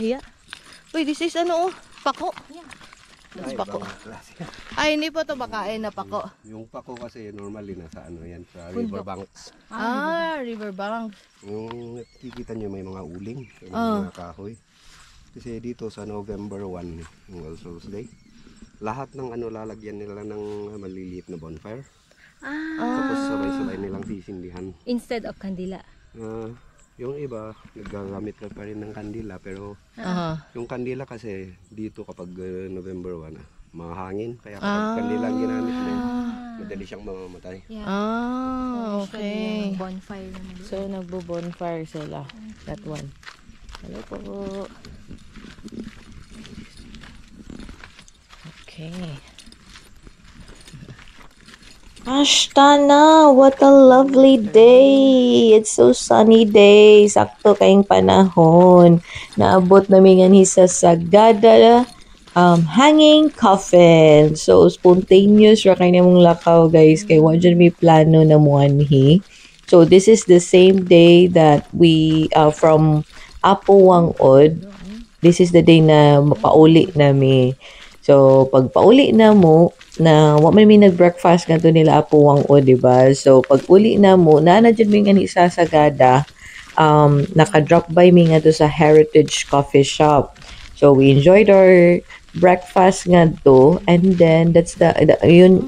nakakahiya. Uy, this is ano, pako. This pako. Ay, hindi po to bakain na pako. Yung pako kasi normally nasa ano yan, sa riverbanks. Riverbanks. Yung kikita nyo may mga uling, may mga kahoy. Kasi dito sa November 1, yung All Souls Day, lahat ng ano lalagyan nila ng maliliit na bonfire. Tapos sabay-sabay nilang sisindihan. Instead of kandila. Yung iba, nagagamit na pa rin ng kandila, pero yung kandila kasi dito kapag November 1, mahangin. Kaya kapag kandila ang ginamit mo, madali siyang mamamatay. Yeah. Okay. Bonfire naman. So, nagbo-bonfire sila. That one. Hello po. Okay. Ashtana, what a lovely day. It's so sunny day. Sakto kayong panahon. Naabot namin nga sa Sagada hanging coffin. So, spontaneous ra kayo namong lakaw, guys. Kay wajan may plano na muanhi. So, this is the same day that we, from Apo Wangod, this is the day na mapauli nami. So, pag pauli na mo, na wa man mi nag-breakfast kanto nila Apo Wangod, diba? So, pag uli na mo, nanadyan mi nga ni sa Sagada, naka-drop by mi nga to sa Heritage Coffee Shop. So, we enjoyed our breakfast nga to, and then that's yun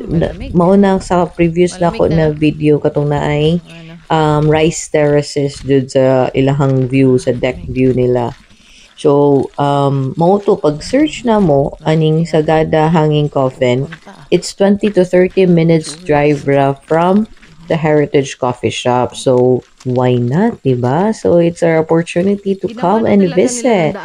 mauna sa previous na ko na video katong naay rice terraces dud sa ilahang view, sa deck view nila. So mao to pag search na mo aning Sagada hanging coffin, it's 20 to 30 minutes drive ra from the Heritage Coffee Shop. So why not, diba? So it's our opportunity to come and visit.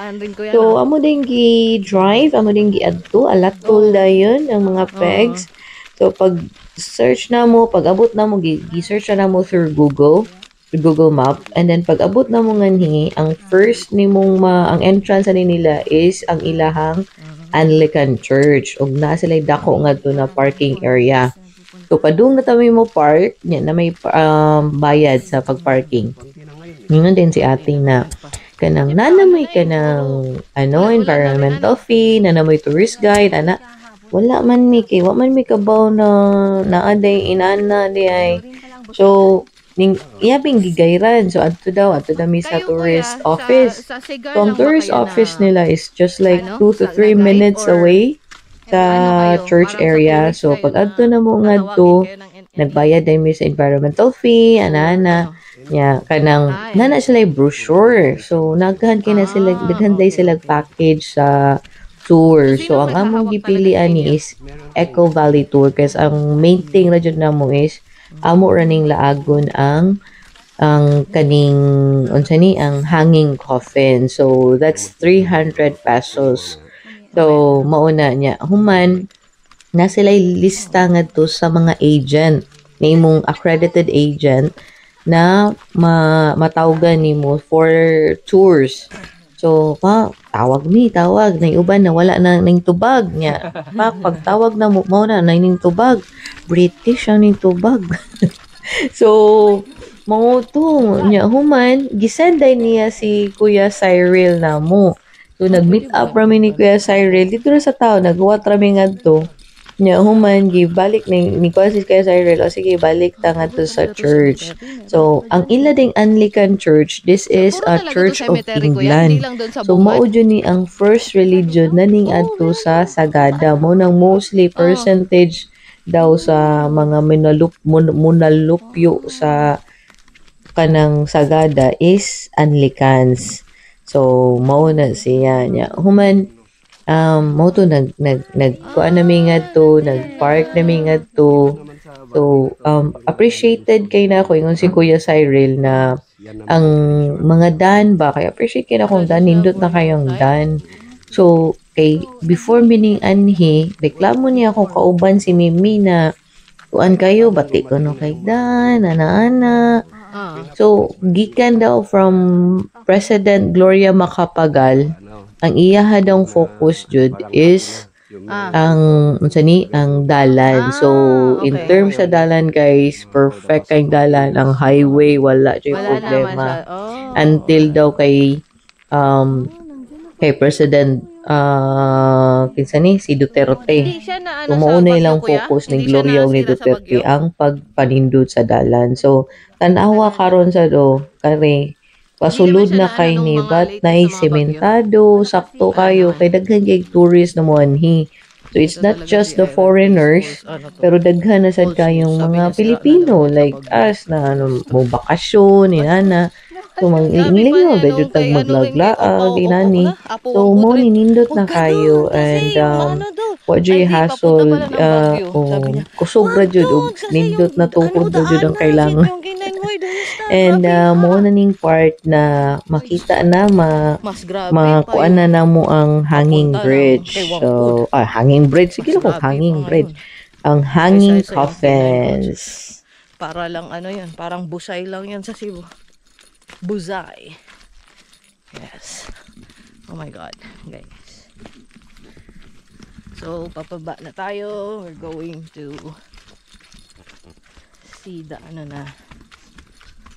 So amo din gi-drive, amo din gi-adto, alatol dayon ang mga pegs. So pag search na mo, pag abot na mo, gi-search na mo through Google Map, and then pag abot na mo nganhi, ang first nimong ang entrance ani nila is ang ilahang Anglican Church. Og na sila dako nga to na parking area. So, padung na tayo mo park, yan, na may bayad sa pag-parking. Ngayon din si ate na kanang nanamay ka ng environmental fee, nanamay tourist guide, wala man mi kay, wala man mi kabaw na naaday, inana, di ay. So, iyabing gigayran. So, ato mi sa tourist office. So, ang tourist office nila is just like 2 to 3 minutes away sa church area. So, pag adto na mo nga to, nagbayad din mi sa environmental fee, ana kanang nana sila brochure. So, naghan day sila package sa tour. So, ang among gipilian ni is Eco Valley Tour kasi ang main thing na dyan na mo is amo raning laagon ang kaning ang hanging coffin. So, that's 300 pesos. So, mauna niya. Human, na sila lista nga to sa mga agent, na imong accredited agent na matawgan nimo for tours. So, tawag. Na uban na wala na ning tubag niya. Pag tawag na mo na ning tubag. British ang ning tubag. So, mo to niya. Human, gisenday niya si Kuya Cyril na mo. So, nag-meet up rami ni Kuya Cyril. Dito na sa tao, nag-what rami nga to. Nya, human, balik ni Kuya Cyril. O sige, balik ta nga to sa church. So, ang ila ding Anglican Church, this is a Church of England. So, maujo ni ang first religion na ning adto sa Sagada. Mo nang mostly percentage daw sa mga munalupyo sa kanang Sagada is Anglicans. So, mao na siya niya. Human, mao to kuan nami ngadto, nag-park nami ngadto. So, appreciated kay na ako ingon si Kuya Cyril na ang mga dan ba kay appreciate kay na akong dan, nindot na kayong dan. So, kay before mining anhi, reklamo niya ako kauban si Mimi na kuan kayo, bati ko no kay dan, ana-ana. So, gikan daw from President Gloria Macapagal, ang iyaha daw focus jud is ang dalan. So, in terms sa dalan, guys, perfect kay dalan. Ang highway, wala jud problema. Until daw kay kay President kinsa ni si Duterte. Hindi siya na ano So, sa mauna bagyo, ilang kuya? focus ni Hindi siya Gloria ni nasira sa Duterte bagyo? ang pagpanindot sa dalan. So, tanawa karon sa kare pasulod siya na na ano kay nung ni mga Bat latest na sa mga bagyo. sementado, sakto Ano kayo naman? kay daghan kay tourist na moanhi. So, it's Ito not talaga just si the Ira foreigners, Grace Falls, ano to? pero daghan na sad Old school, kayong sabi mga niya, sira na daw Pilipino yan sa like bagyo. us na ano mo bakasyon inana. So, Sabi mang-ingling pa nyo, niya medyo nung tag kay ano rin kay maglaglaag, Opo inani. na, Apo So, mo 100. ninindot na Huwag kayo ganun kasi and yung ano daw. what Ay, you di, papunta hassle pala ng Baguio. Sabi niya, kusog ra wag jud og doon kasi nindot yung na ano, tukod ra jud ang daanan, kailangan. yung Kinanhoy, doon na, And grabe mo ha. na ning part na makita na Mas grabe pa makuan na yung namo ang hanging papunta ng bridge. kay So, Wangud. hanging bridge sige Mas lang kung grabe pa hanging bridge. ngayon. Ang hanging Kaysa yung Kinanhoy. coffins. Para lang ano yan, parang busay lang yan sa Cebu. Buzay. Yes. Oh my God, guys. So, papaba na tayo. We're going to see the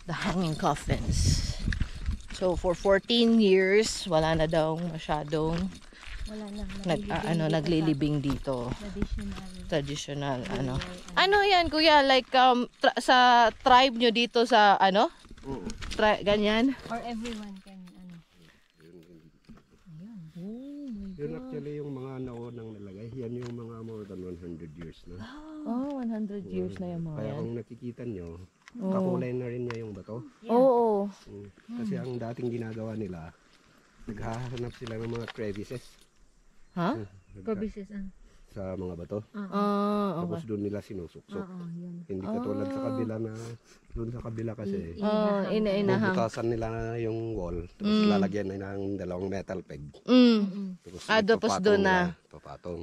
the hanging coffins. So, for 14 years, wala na daw masyadong naglilibing dito. Traditional ano yan kuya, like sa tribe nyo dito sa ano? Ganyan? Or everyone can Yun actually yung mga naunang nalagay. Yan yung mga more than 100 years na. Oh, 100 years na yung mga Kaya yan. kung nakikita nyo, kakulay na rin niya yung bato. Oo. Kasi ang dating ginagawa nila, naghahanap sila ng mga crevices Ha? Promises sa mga bato. Ah, Tapos doon nila sinusuksok. yun. Hindi katulad sa kabila na, doon sa kabila kasi, inainahang. bubutasan nila yung wall, tapos lalagyan na ng dalawang metal peg. Tapos Tapos ipapatong doon na. nila, ipapatong.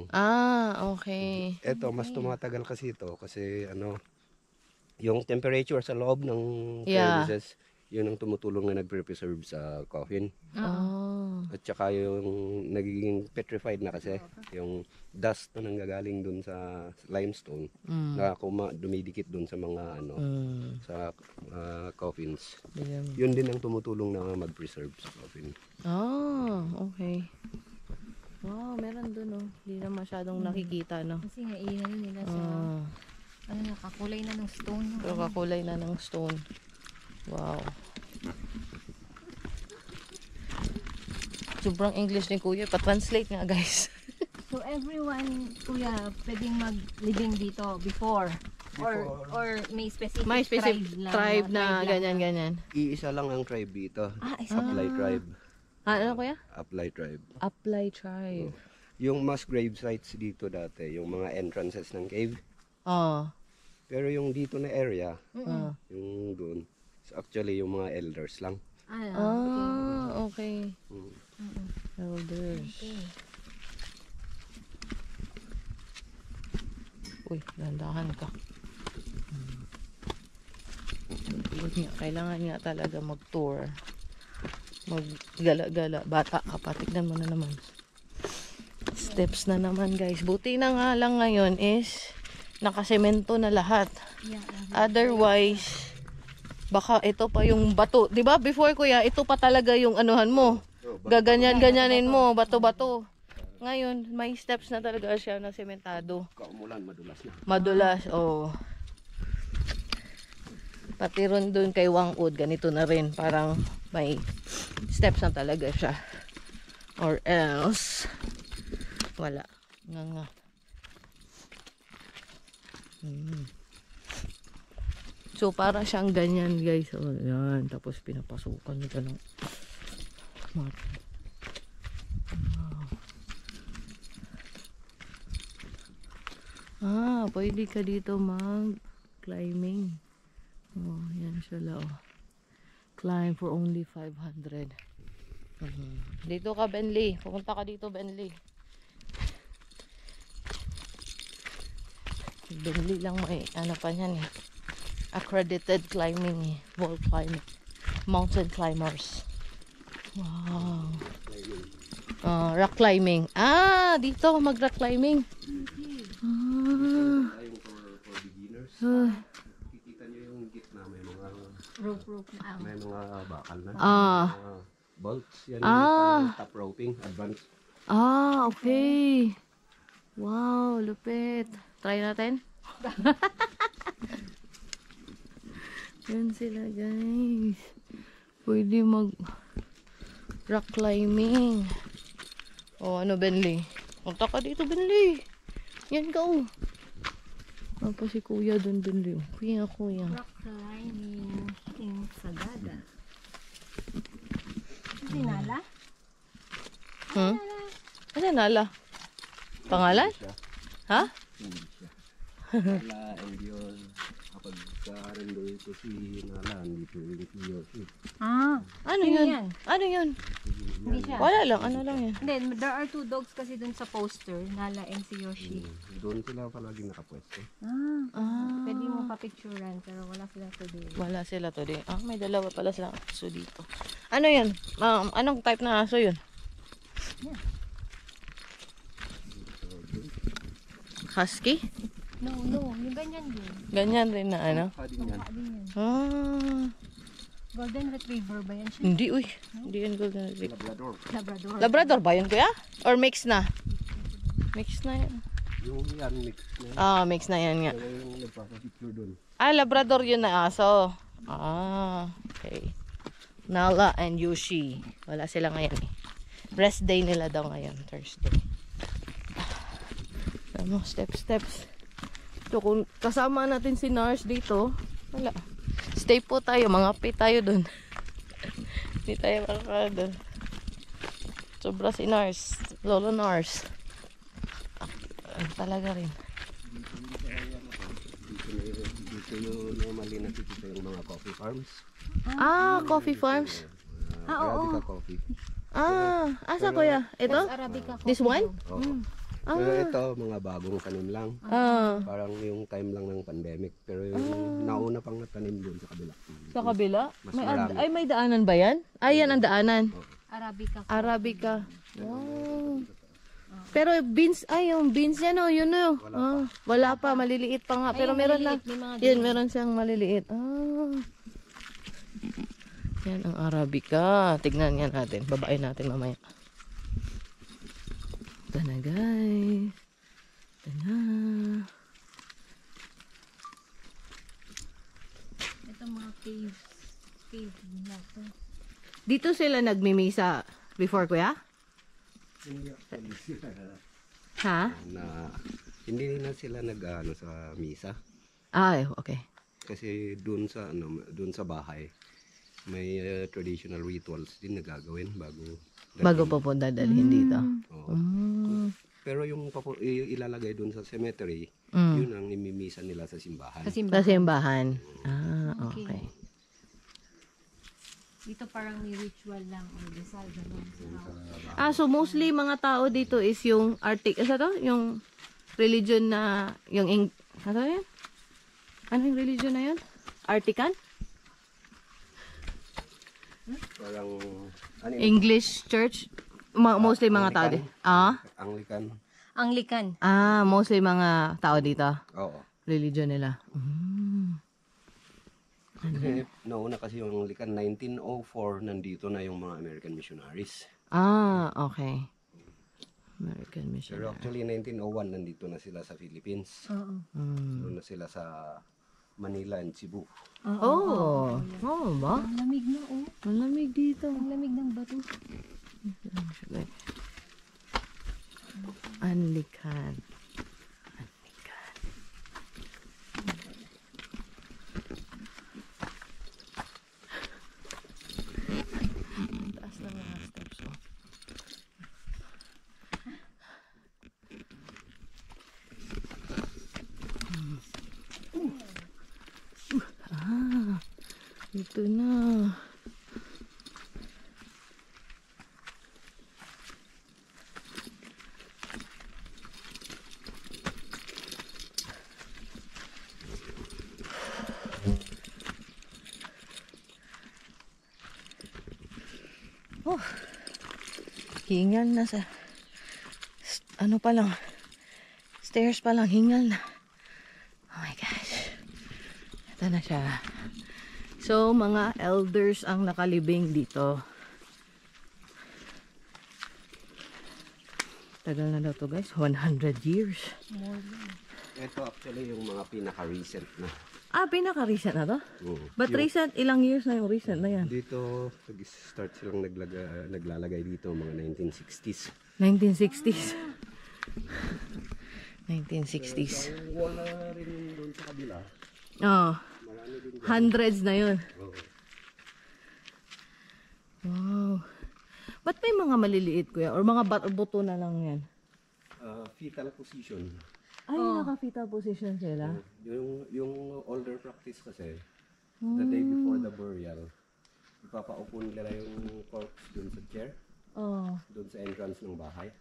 Okay. Eto, mas tumatagal kasi ito kasi ano, yung temperature sa loob ng Yeah. crevices, yun ang tumutulong na nagre-preserve sa coffin. Oh. At saka yung nagiging petrified na kasi, yung dust na nanggagaling dun sa limestone, na dumidikit dun sa mga ano, sa coffins. Yun din ang tumutulong na mag-preserve sa coffin. Okay. Wow, meron dun oh. Hindi na masyadong nakikita no. Kasi nga iyan nila sa nakakulay na ng stone. Pero kakulay na ng stone. Wow. Sobrang English ni Kuya. Pa-translate nga guys. So everyone, kuya, pwedeng mag-living dito before. Or may specific, May specific tribe na lang ganyan-ganyan. Iisa lang ang tribe dito. Isa. Apply tribe. Ano Kuya? Apply tribe. Apply tribe. Yung mass grave sites dito dati, yung mga entrances ng cave. Oh. Pero yung dito na area, yung doon, actually yung mga elders lang. Okay. Elders. Uy, landahan ka. Kailangan nga talaga mag-tour. Maggala-gala. Bata ka pa. Tignan mo na naman. Steps na naman guys. Buti na nga lang ngayon is nakasemento na lahat. Otherwise, baka ito pa yung bato. 'Di ba? Before kuya, ito pa talaga yung anuhan mo. Gaganyan-ganyanin mo, bato-bato. Ngayon, may steps na talaga siya na sementado. Kaumulan, madulas na. Madulas, oh. Pati ron dun kay Wangud, ganito na rin. Parang may steps na talaga siya. Or else, wala. Nga. So, para siyang ganyan, guys. Oh, yan. Tapos, pinapasukan nito ng pwede ka dito mag-climbing. Oh, yan siya oh. Climb for only 500. Dito ka, Benley. Pumunta ka dito, Benley. Benley lang may ano pa yan eh. Accredited climbing eh. Wall climbing. Mountain climbers. Wow. Rock climbing. Dito mag-rock climbing. For beginners, kikita nyo yung gitna, may mga rope may mga bakal na. bolts. Yan Ah. yung top roping, advanced. Ah, okay. Wow, lupit. Try natin. Yan sila, guys. Pwede mag rock climbing. Oh, ano, Benley? Punta ka dito, Benley. Yan ka, oh. Apa si Kuya dun, Benley. Kuya. Rock climbing in Sagada. Sinala? Hmm? Ano nala? Pangalan? Ha? Hindi siya. Wala, and yun. Kapag karendo ito si Nala, dito yung si Yoshi. Ah, Ano sino yun? yan? Ano yun? Hindi siya. Wala lang. Ano lang yan? Then, there are 2 dogs kasi dun sa poster, Nala and si Yoshi. Doon sila palagi nakapwesto. Ah. Pwede mo pa-picturean pero wala sila today. Wala sila today. Ah, may dalawa pala silang aso dito. Ano yun? Anong type na aso yun? Husky? No, yung ganyan din. Ganyan rin na ano? Din yan. Din yan. Ah. Golden Retriever ba yan siya? Hindi, uy. Hindi yan golden retriever. Labrador. Labrador. Labrador ba yun, kuya? Or mix na? Mix na yan. Yung yan, mix na yan. Ah, mix na yan nga. Kaya yung nagpapapicture doon. Ah, Labrador yun na aso. Ah, okay. Nala and Yoshi. Wala sila ngayon eh. Rest day nila daw ngayon, Thursday. Ano, steps. So, kung kasama natin si Nars dito, wala. Stay po tayo, mga pay tayo dun. Hindi tayo makakala dun. Sobra si Nars. Lolo Nars. Talaga rin. Dito yung normally nakikita yung mga coffee farms. Ah, coffee farms. Arabica coffee. Ah, asa kuya? Ito? Arabica coffee. This one? Oo. Pero ito, mga bagong tanim lang. Ah, Parang yung time lang ng pandemic. Pero yung nauna pang natanim doon sa kabila. sa kabila? Mas May marami. ay may daanan ba yan? Ay, yan ang daanan. Arabica coffee. Arabica. Wow. Pero beans, ay yung beans yan oh, yun oh. Wala pa, maliliit pa nga. Pero meron na. May mga Yan, meron siyang maliliit. Yan ang Arabica. Tignan nga natin. Babain natin mamaya. Ito na guys. Ito na. Ito mga cave na to. Dito sila nagmimisa before kuya? Ha? Na, hindi na sila nag sa misa. Ay, okay. Kasi doon sa bahay may traditional rituals din na gagawin Bago pa po dadalhin dito. Oo. Mm. Pero yung ilalagay doon sa cemetery, Mm. yun ang imimisa nila sa simbahan. Kasi Sa simbahan. Ah, okay. dito parang may ritual lang or dasal ganun. Ah, so mostly mga tao dito is yung ano to? Yung religion na, yung, ano yan? Ano yung religion na yun? Artican? Parang ano yun? English church? Mostly mga tao dito. Anglican. Anglican. Ah, mostly mga tao dito. Oo. Religion nila. Kasi nauna kasi yung Anglican 1904 nandito na yung mga American missionaries. Ah, okay. American Pero missionary. actually 1901 nandito na sila sa Philippines. Oo. Doon na sila sa Manila and Cebu. Oh, ba? Ang lamig na oh. Ang lamig dito. Ang lamig ng bato. Anglican. Taas na mga steps, oh. Ito na. Oh, hingal na sa ano pa lang, stairs pa lang, hingal na. Oh my gosh, ito na siya. So mga elders ang nakalibing dito Tagal na daw to guys. 100 years. Ito actually yung mga pinaka-recent na. Pinaka-recent na to? Oo. But recent, ilang years na yung recent na yan? Dito, nag-start silang naglalagay dito mga 1960s. 1960s. 1960s. Wala rin doon sa kabila. Oh. Marami din dyan. Hundreds na yun. Oo. Wow. Ba't may mga maliliit kuya? Or mga buto na lang yan? Fetal position. Ay, naka-fetal position sila? Yung older practice kasi, the day before the burial, ipapaupo nila yung corpse dun sa chair, dun sa entrance ng bahay.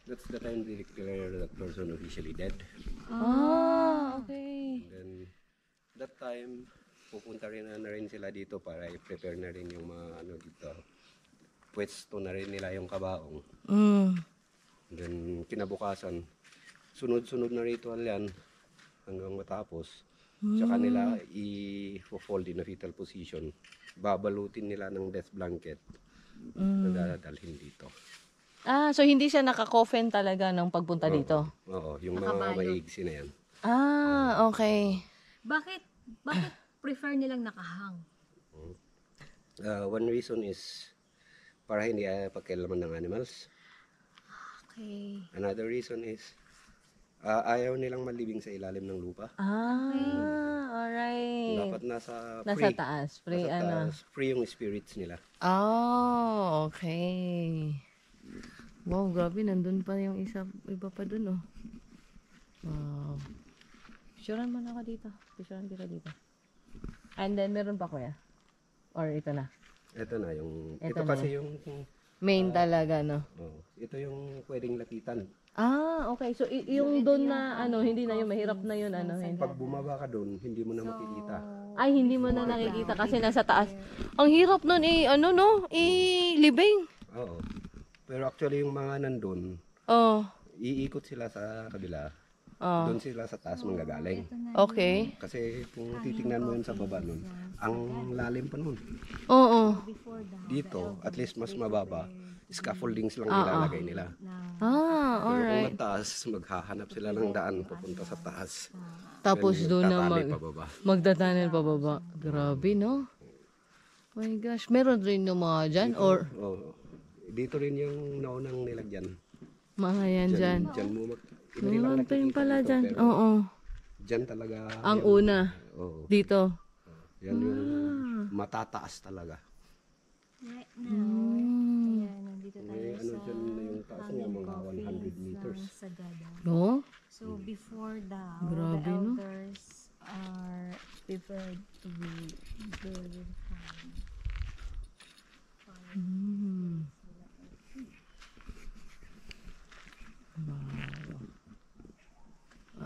That's the time they declare that person officially dead. Okay. And then, that time, pupunta rin na rin sila dito para i-prepare na rin yung mga ano dito. Pwesto na rin nila yung kabaong. And then, kinabukasan, sunod-sunod na ritual yan hanggang matapos. Tsaka nila i-fold in a fetal position. Babalutin nila ng death blanket na dadalhin dito. So hindi siya naka-coffin talaga ng pagpunta dito? Oo, yung mga maigsi na yan. Okay. Bakit prefer nilang nakahang? One reason is para hindi pagkailaman ng animals. Okay. Another reason is ayaw nilang malibing sa ilalim ng lupa. Alright. Dapat nasa taas. Free, free yung spirits nila. Okay. Wow, grabe. Nandun pa yung iba pa dun, oh. Wow. Picturean mo na ako dito. Picturean kita dito. And then, meron pa, kuya? Or ito na? Ito na yung... Ito Ito na kasi yung... Main talaga, no? Ito yung pwedeng lapitan. Okay. So, yung doon na, hindi na yun, mahirap na yun, hindi. Pag bumaba ka doon, hindi mo na makikita. Ay, hindi mo na nakikita kasi nasa taas. Ang hirap nun, libing. Oo. Pero actually yung mga nandun, iikot sila sa kabila. Doon sila sa taas manggagaling. Okay. Kasi kung titingnan mo yun sa baba nun, ang lalim pa nun. Oo. Dito, at least mas mababa, scaffoldings lang nilalagay nila. Pero Alright. kung mataas, maghahanap sila ng daan papunta sa taas. Tapos Then, doon na tatali pababa. magdatunnel pababa. Grabe, no? My gosh. Meron rin yung mga dyan? Or Dito rin yung naunang nilagyan. mga yan dyan? Diyan mo Meron rin pala dito, dyan. pero Oo. Diyan talaga. Ang una. Oo. Dito. Yan yung matataas talaga. Right now, ayan, nandito tayo May ano sa dyan na yung taas niya, mga 100 meters. ng Sagada. No? So before daw, Grabe, the no? elders are prepared to be buried high.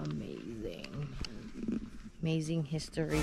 Amazing. Amazing history.